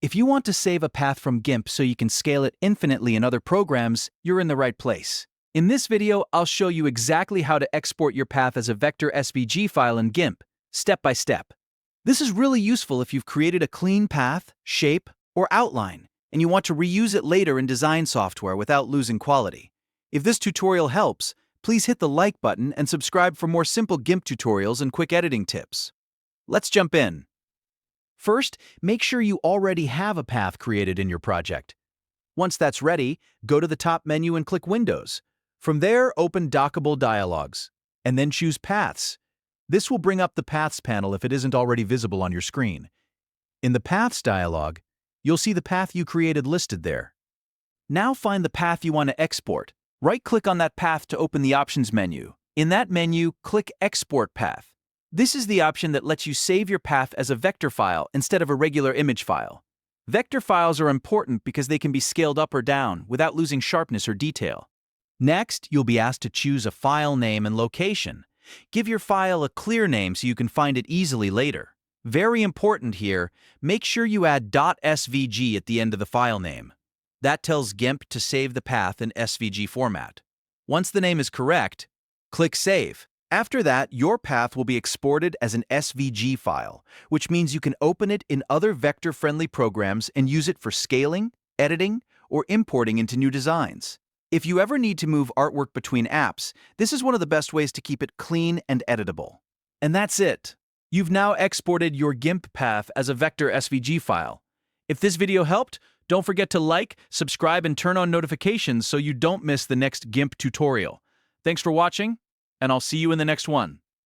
If you want to save a path from GIMP so you can scale it infinitely in other programs, you're in the right place. In this video, I'll show you exactly how to export your path as a vector SVG file in GIMP, step by step. This is really useful if you've created a clean path, shape, or outline, and you want to reuse it later in design software without losing quality. If this tutorial helps, please hit the like button and subscribe for more simple GIMP tutorials and quick editing tips. Let's jump in. First, make sure you already have a path created in your project. Once that's ready, go to the top menu and click Windows. From there, open Dockable Dialogs, and then choose Paths. This will bring up the Paths panel if it isn't already visible on your screen. In the Paths dialog, you'll see the path you created listed there. Now find the path you want to export. Right-click on that path to open the Options menu. In that menu, click Export Path. This is the option that lets you save your path as a vector file instead of a regular image file. Vector files are important because they can be scaled up or down without losing sharpness or detail. Next, you'll be asked to choose a file name and location. Give your file a clear name so you can find it easily later. Very important here, make sure you add .svg at the end of the file name. That tells GIMP to save the path in SVG format. Once the name is correct, click Save. After that, your path will be exported as an SVG file, which means you can open it in other vector-friendly programs and use it for scaling, editing, or importing into new designs. If you ever need to move artwork between apps, this is one of the best ways to keep it clean and editable. And that's it. You've now exported your GIMP path as a vector SVG file. If this video helped, don't forget to like, subscribe, and turn on notifications so you don't miss the next GIMP tutorial. Thanks for watching, and I'll see you in the next one.